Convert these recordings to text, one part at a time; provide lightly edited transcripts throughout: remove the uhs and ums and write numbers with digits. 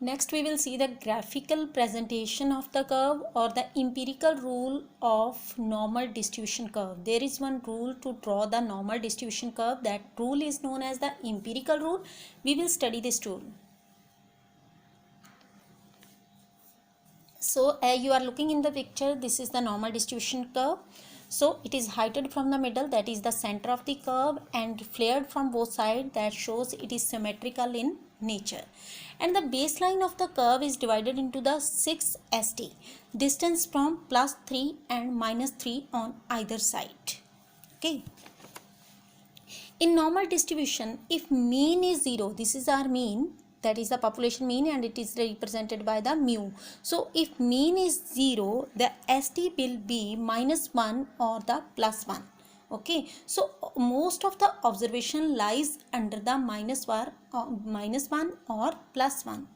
Next, we will see the graphical presentation of the curve or the empirical rule of normal distribution curve. There is one rule to draw the normal distribution curve. That rule is known as the empirical rule. We will study this rule. So you are looking in the picture, this is the normal distribution curve. So it is heighted from the middle, that is the center of the curve, and flared from both sides, that shows it is symmetrical in nature. And the baseline of the curve is divided into the 6 st, distance from +3 and -3 on either side. Okay. In normal distribution, if mean is 0, this is our mean, that is the population mean, and it is represented by the mu. So if mean is 0, the st will be -1 or the +1. Okay, so most of the observation lies under the -1 or +1.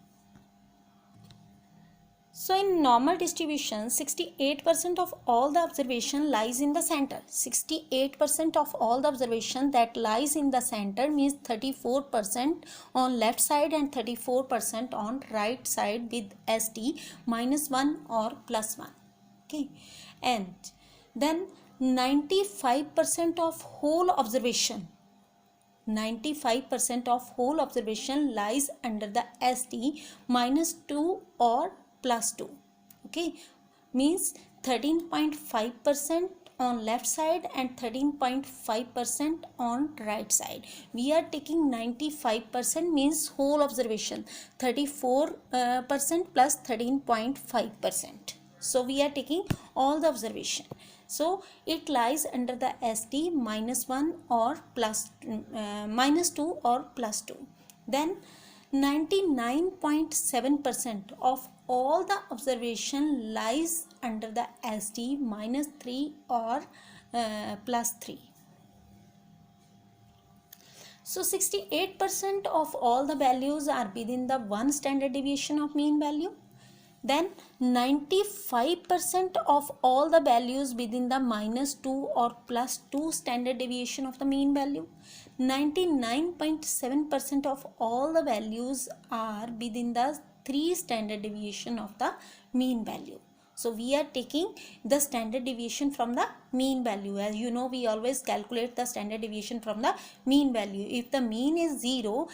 So in normal distribution, 68% of all the observation lies in the center. 68% of all the observation that lies in the center means 34% on left side and 34% on right side with st -1 or +1. Okay, and then 95% of whole observation, 95% of whole observation lies under the st -2 or +2. Okay, means 13.5% on left side and 13.5% on right side. We are taking 95% means whole observation, 34% plus 13.5%. So we are taking all the observation. So it lies under the st -1 or -2 or +2. Then 99.7% of all the observation lies under the st -3 or +3. So 68% of all the values are within the 1 standard deviation of mean value. Then 95% of all the values within the -2 or +2 standard deviation of the mean value. 99.7% of all the values are within the 3 standard deviation of the mean value. So we are taking the standard deviation from the mean value. As you know, we always calculate the standard deviation from the mean value. If the mean is 0,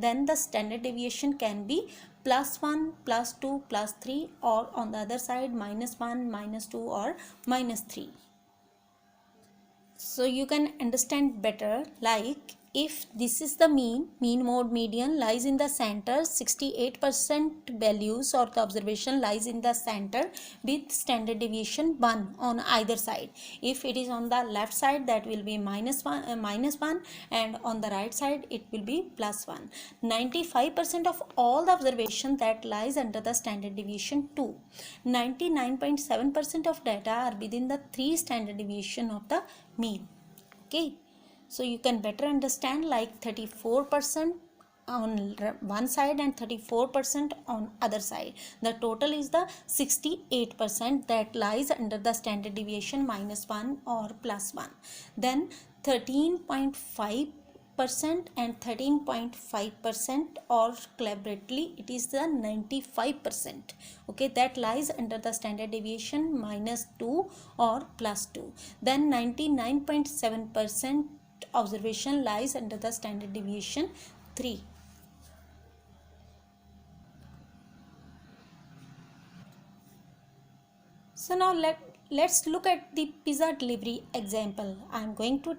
then the standard deviation can be +1, +2, +3, or on the other side -1, -2, or -3. So you can understand better, like if this is the mean mode median lies in the center, 68% values or the observation lies in the center with standard deviation 1 on either side. If it is on the left side, that will be -1, and on the right side it will be +1. 95% of all the observation that lies under the standard deviation 2. 99.7% of data are within the 3 standard deviation of the mean. Okay, so you can better understand, like 34% on one side and 34% on other side. The total is the 68% that lies under the standard deviation -1 or +1. Then 13.5% and 13.5%, or collaboratively it is the 95%. Okay, that lies under the standard deviation -2 or +2. Then 99.7% observation lies under the standard deviation 3. So now let's look at the pizza delivery example. I am going to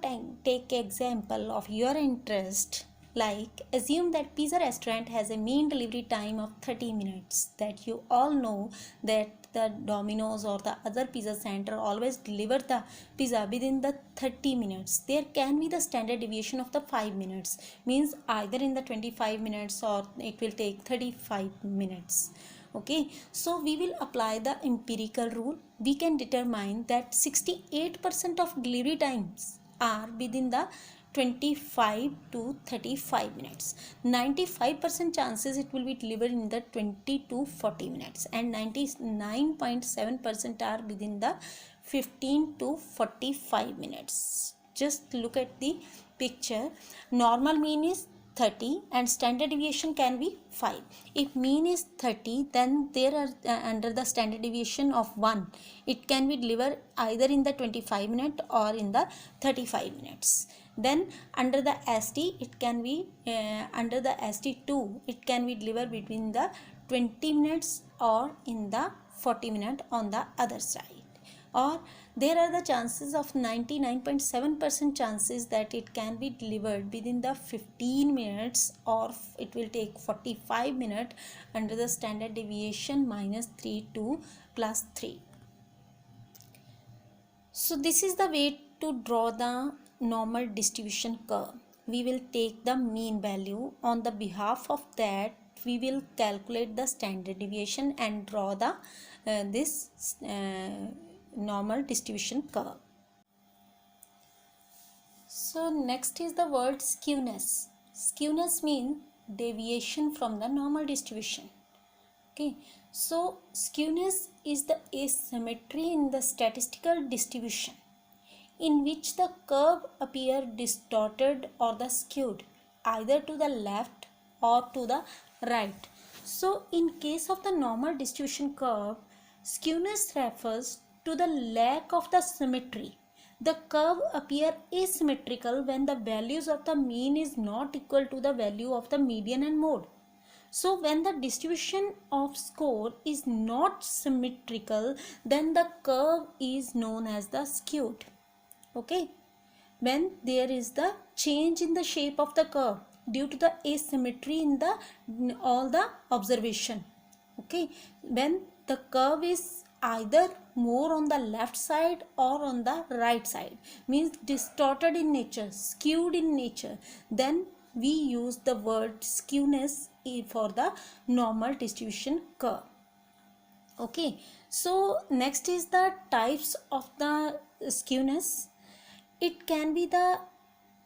take example of your interest. Like, assume that pizza restaurant has a mean delivery time of 30 minutes. That you all know that the Domino's or the other pizza center always deliver the pizza within the 30 minutes. There can be the standard deviation of the 5 minutes. Means either in the 25 minutes or it will take 35 minutes. Okay, so we will apply the empirical rule. We can determine that 68% of delivery times are within the 25 to 35 minutes. 95% chances it will be delivered in the 20 to 40 minutes, and 99.7% are within the 15 to 45 minutes. Just look at the picture. Normal mean is 30 and standard deviation can be 5. If mean is 30, then there are under the standard deviation of 1, it can be delivered either in the 25 minutes or in the 35 minutes. Then under the ST, it can be under the ST2, it can be delivered between the 20 minutes or in the 40 minutes on the other side. Or there are the chances of 99.7% chances that it can be delivered within the 15 minutes, or it will take 45 minutes under the standard deviation -3 to +3. So this is the way to draw the normal distribution curve. We will take the mean value. On the behalf of that, we will calculate the standard deviation and draw the normal distribution curve. So next is the word skewness. Skewness means deviation from the normal distribution. Okay, so skewness is the asymmetry in the statistical distribution in which the curve appear distorted or the skewed either to the left or to the right. So in case of the normal distribution curve, skewness refers to the lack of the symmetry. The curve appear asymmetrical when the values of the mean is not equal to the value of the median and mode. So when the distribution of score is not symmetrical, then the curve is known as the skewed. Okay, when there is the change in the shape of the curve due to the asymmetry in the all the observation. Okay, when the curve is either more on the left side or on the right side, means distorted in nature, skewed in nature, then we use the word skewness for the normal distribution curve. Okay, so next is the types of the skewness. It can be the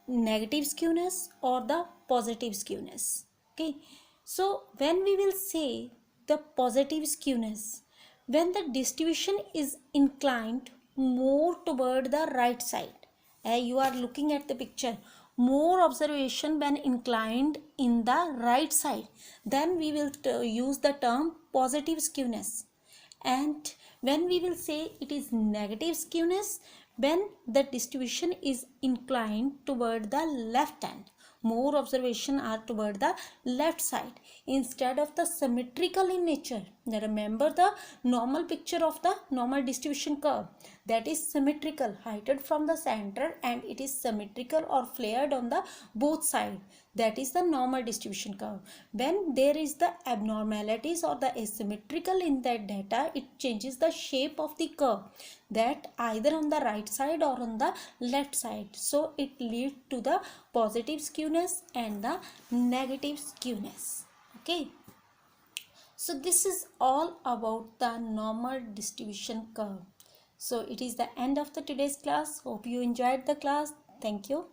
negative skewness or the positive skewness. Okay, so when we will say the positive skewness, when the distribution is inclined more toward the right side, you are looking at the picture, more observation when inclined in the right side, then we will use the term positive skewness. And when we will say it is negative skewness, when the distribution is inclined toward the left hand, more observation are toward the left side instead of the symmetrical in nature. Now remember the normal picture of the normal distribution curve, that is symmetrical, heighted from the center, and it is symmetrical or flared on the both sides. That is the normal distribution curve. When there is the abnormalities or the asymmetrical in that data, it changes the shape of the curve, that either on the right side or on the left side. So it leads to the positive skewness and the negative skewness. Okay, so this is all about the normal distribution curve. So it is the end of the today's class. Hope you enjoyed the class. Thank you.